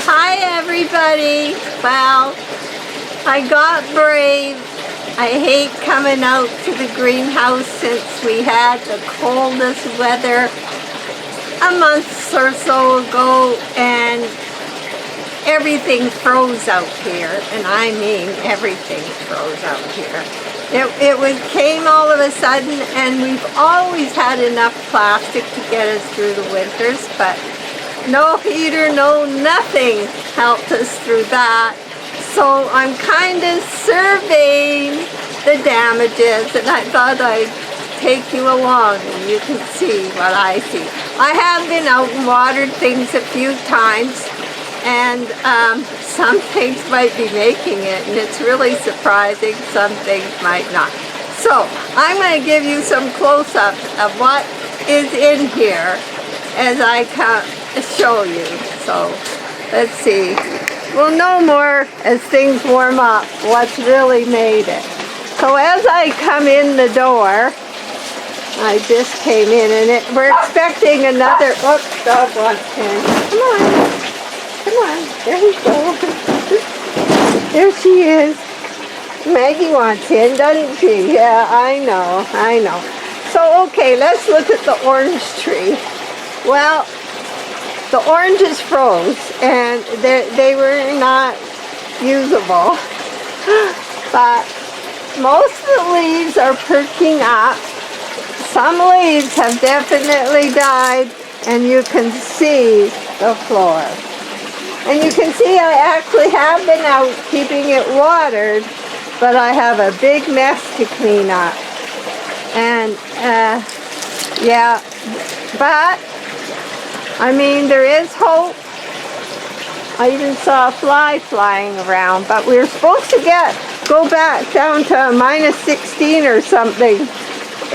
Hi everybody. Well, I got brave. I hate coming out to the greenhouse since we had the coldest weather a month or so ago, and everything froze out here, and I mean everything froze out here. It came all of a sudden, and we've always had enough plastic to get us through the winters, but no heater, no nothing helped us through that. So I'm kind of surveying the damages, and I thought I'd take you along and you can see what I see. I have been out and watered things a few times, and some things might be making it, and it's really surprising. Some things might not. So I'm going to give you some close-ups of what is in here as I show you. So let's see. We'll know more as things warm up what's really made it. So as I come in the door, I just came in, and we're expecting another. Oops, dog wants in. Come on. Come on, there we go. There she is. Maggie wants in, doesn't she? Yeah, I know. So, okay, let's look at the orange tree. Well, the oranges froze, and they were not usable. But most of the leaves are perking up. Some leaves have definitely died, and you can see the floor. And you can see I actually have been out keeping it watered, but I have a big mess to clean up. And yeah, but I mean, there is hope. I even saw a fly flying around, but we were supposed to go back down to minus 16 or something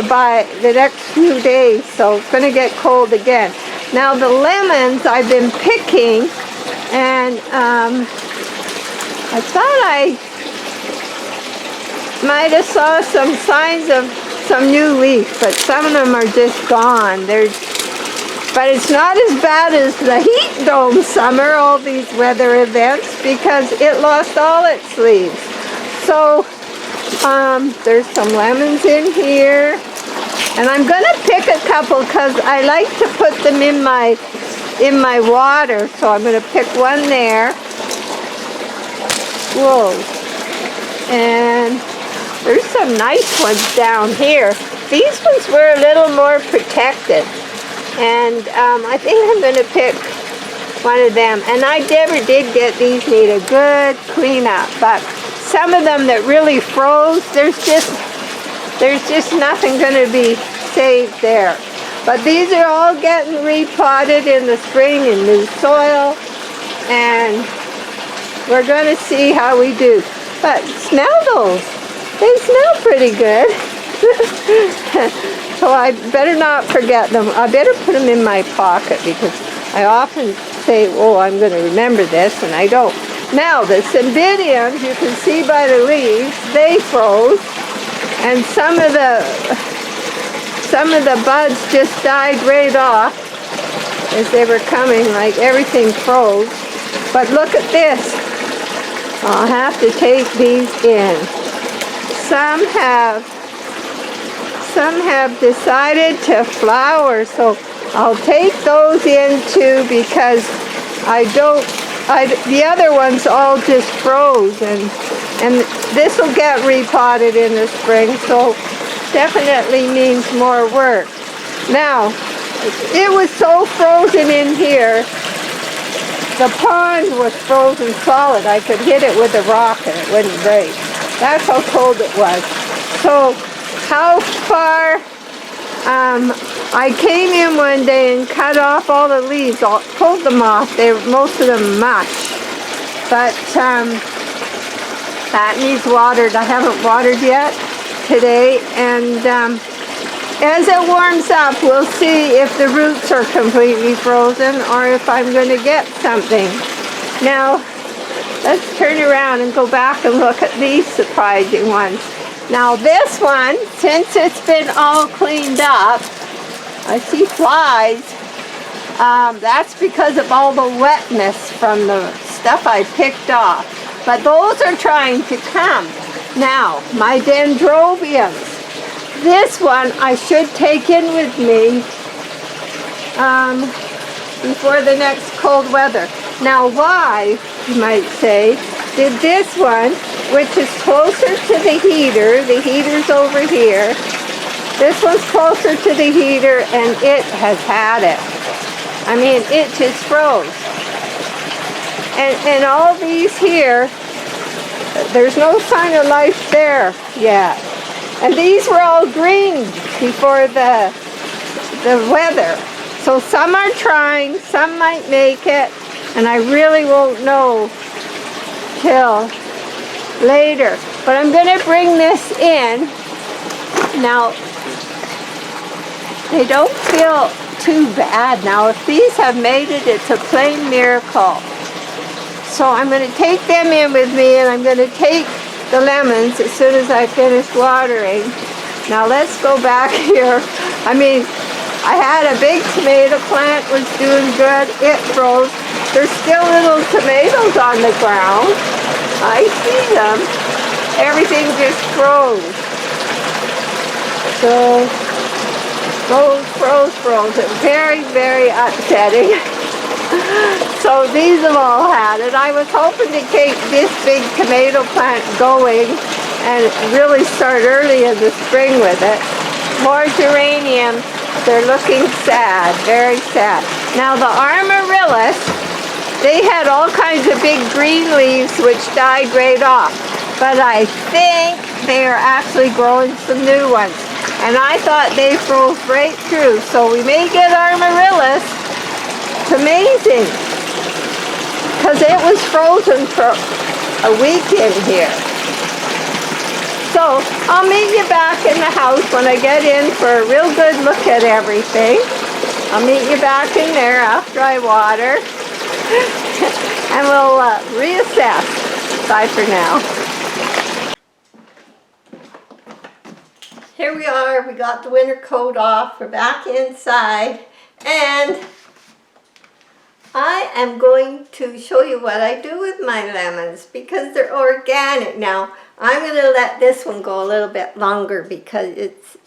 by the next few days, so it's going to get cold again. Now the lemons I've been picking, and I thought I might have saw some signs of some new leaf, but some of them are just gone. But it's not as bad as the heat dome summer, all these weather events, because it lost all its leaves. So there's some lemons in here, and I'm gonna pick a couple because I like to put them in my water. So I'm gonna pick one there. Whoa. And there's some nice ones down here. These ones were a little more protected. And I think I'm going to pick one of them. And I never did get these, need a good cleanup. But some of them that really froze, there's just nothing going to be saved there. But these are all getting repotted in the spring in new soil. And we're going to see how we do. But smell those. They smell pretty good. So I better not forget them. I better put them in my pocket, because I often say, oh, I'm going to remember this, and I don't. Now, the cymbidiums, you can see by the leaves, they froze, and some of the buds just died right off as they were coming, like everything froze. But look at this. I'll have to take these in. Some have decided to flower, so I'll take those in too, because the other ones all just froze, and this will get repotted in the spring, so definitely means more work. Now, it was so frozen in here, the pond was frozen solid. I could hit it with a rock and it wouldn't break. That's how cold it was. So how far, I came in one day and cut off all the leaves, pulled them off. Most of them mush. But that needs watered. I haven't watered yet today. And as it warms up, we'll see if the roots are completely frozen or if I'm going to get something. Now, let's turn around and go back and look at these surprising ones. Now this one, since it's been all cleaned up, I see flies. That's because of all the wetness from the stuff I picked off. But those are trying to come. Now, my dendrobiums. This one I should take in with me before the next cold weather. Now why, you might say, did this one, which is closer to the heater's over here, this one's closer to the heater and it has had it. I mean, it just froze. And all these here, there's no sign of life there yet. And these were all green before the weather. So some are trying, some might make it, and I really won't know till later. But I'm going to bring this in. Now, they don't feel too bad. Now, if these have made it, it's a plain miracle. So I'm going to take them in with me, and I'm going to take the lemons as soon as I finish watering. Now let's go back here. I mean, I had a big tomato plant, was doing good. It froze. There's still little tomatoes on the ground. I see them. Everything just froze. So, froze. It was very, very upsetting. So these have all had it. I was hoping to keep this big tomato plant going and really start early in the spring with it. More geraniums. They're looking sad, very sad. Now the amaryllis, they had all kinds of big green leaves which died right off. But I think they are actually growing some new ones. And I thought they froze right through. So we may get amaryllis. It's amazing. Because it was frozen for a week in here. So I'll meet you back in the house when I get in for a real good look at everything. I'll meet you back in there after I water. And we'll reassess. Bye for now. Here we are. We got the winter coat off. We're back inside. And I am going to show you what I do with my lemons because they're organic. Now, I'm going to let this one go a little bit longer because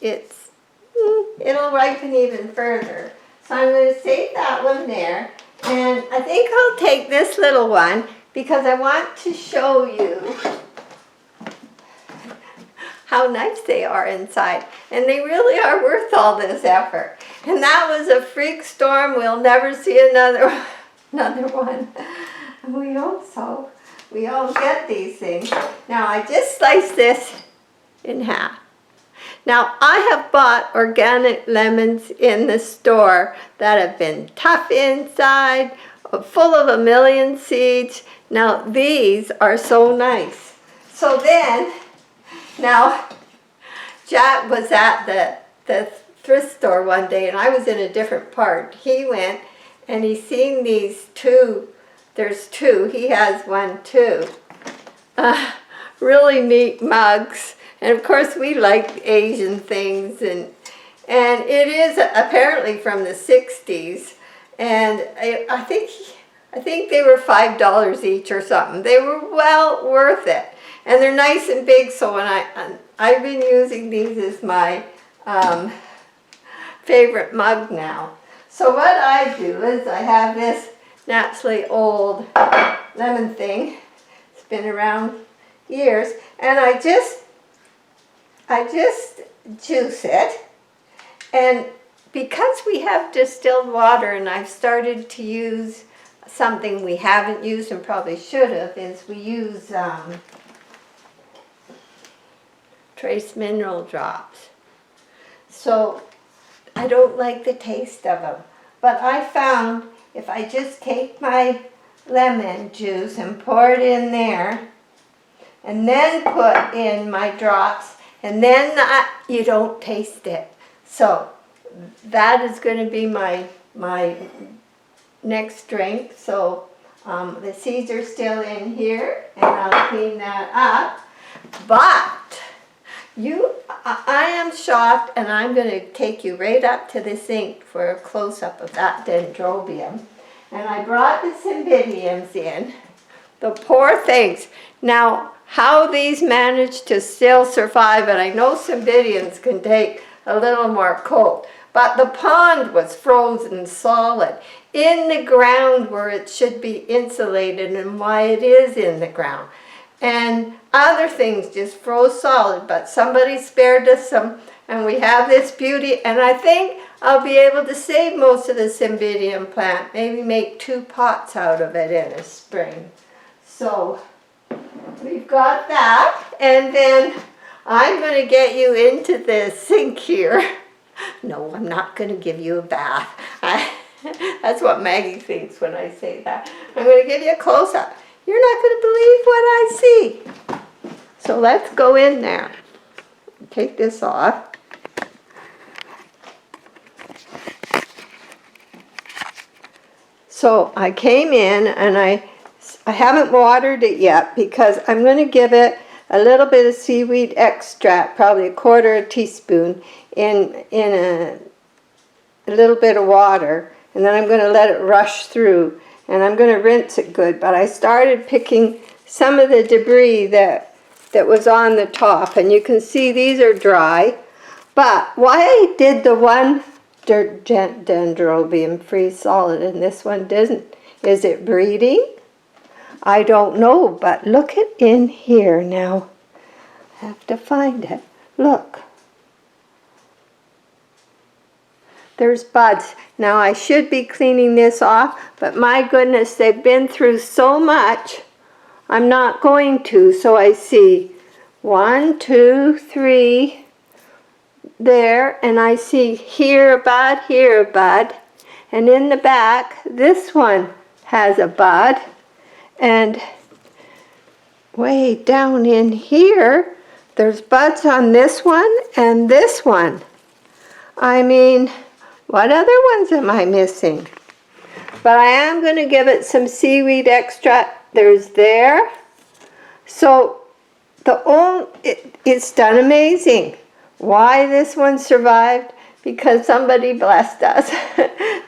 it'll ripen even further. So I'm going to save that one there. And I think I'll take this little one because I want to show you how nice they are inside. And they really are worth all this effort. And that was a freak storm. We'll never see another one. We hope so. We all get these things. Now I just sliced this in half. Now I have bought organic lemons in the store that have been tough inside, full of a million seeds. Now these are so nice. So then, now Jack was at the thrift store one day and I was in a different part. He went and he seen these two. There's two. He has one too. Really neat mugs. And of course we like Asian things. And it is apparently from the 60s. And I think they were $5 each or something. They were well worth it. And they're nice and big. So when I've been using these as my favorite mug now. So what I do is I have this naturally old lemon thing. It's been around years, and I just juice it. And because we have distilled water, and I've started to use something we haven't used and probably should have, is we use trace mineral drops. So I don't like the taste of them, but I found if I just take my lemon juice and pour it in there, and then put in my drops, and then you don't taste it. So that is going to be my next drink. So the seeds are still in here, and I'll clean that up. But I am shocked, and I'm going to take you right up to the sink for a close-up of that dendrobium. And I brought the cymbidiums in. The poor things. Now, how these manage to still survive, and I know cymbidiums can take a little more cold, but the pond was frozen solid in the ground where it should be insulated and why it is in the ground. And other things just froze solid, but somebody spared us some, and we have this beauty, and I think I'll be able to save most of the cymbidium plant, maybe make 2 pots out of it in a spring. So we've got that, and then I'm going to get you into the sink here. No, I'm not going to give you a bath. That's what Maggie thinks when I say that. I'm going to give you a close-up. You're not going to believe what I see. So let's go in there. Take this off. So I came in, and I haven't watered it yet because I'm going to give it a little bit of seaweed extract, probably 1/4 teaspoon, in a little bit of water, and then I'm going to let it rush through, and I'm going to rinse it good. But I started picking some of the debris that was on the top, and you can see these are dry. But why I did the one dendrobium freeze solid and this one didn't, is it breeding? I don't know, but look it in here now. I have to find it. Look. There's buds. Now I should be cleaning this off, but my goodness, they've been through so much. I'm not going to, so I see 1, 2, 3 there, and I see here a bud, and in the back, this one has a bud. And way down in here, there's buds on this one and this one. I mean, what other ones am I missing? But I am going to give it some seaweed extract. There's there. So it's done amazing. Why this one survived? Because somebody blessed us.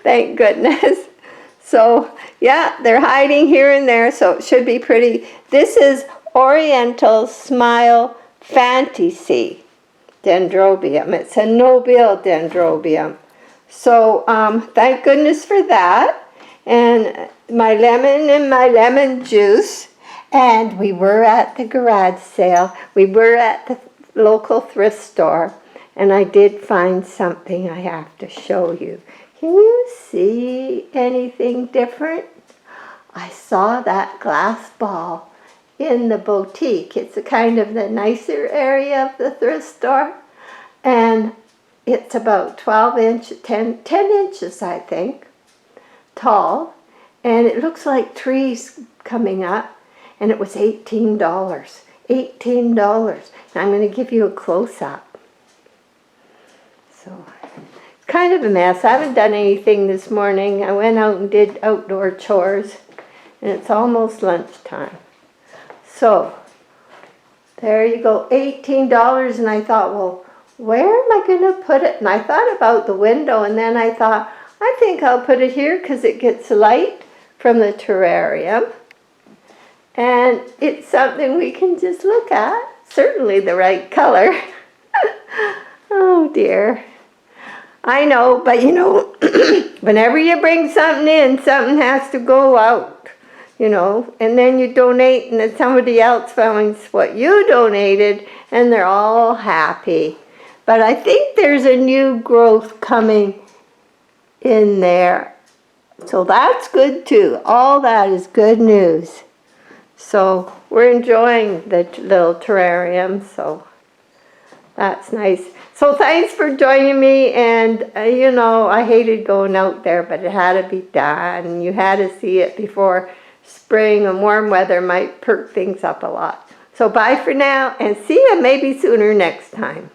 Thank goodness. So yeah, they're hiding here and there, so it should be pretty. This is Oriental Smile Fantasy Dendrobium. It's a Nobile Dendrobium. So thank goodness for that. And my lemon and my lemon juice. And we were at the garage sale. We were at the local thrift store. And I did find something I have to show you. Can you see anything different? I saw that glass ball in the boutique. It's a kind of the nicer area of the thrift store. And it's about 10 inches, I think, tall. And it looks like trees coming up. And it was $18. $18. Now I'm going to give you a close-up. So kind of a mess. I haven't done anything this morning. I went out and did outdoor chores, and it's almost lunchtime. So there you go, $18. And I thought, well, where am I going to put it? And I thought about the window, and then I thought, I think I'll put it here because it gets light from the terrarium, and it's something we can just look at. Certainly the right color. Oh dear. I know, but you know, whenever you bring something in, something has to go out, you know, and then you donate, and then somebody else finds what you donated, and they're all happy. But I think there's a new growth coming in there, so that's good too. All that is good news. So we're enjoying the little terrarium, so that's nice. So thanks for joining me, and you know, I hated going out there, but it had to be done. You had to see it before spring, and warm weather might perk things up a lot. So bye for now, and see you maybe sooner next time.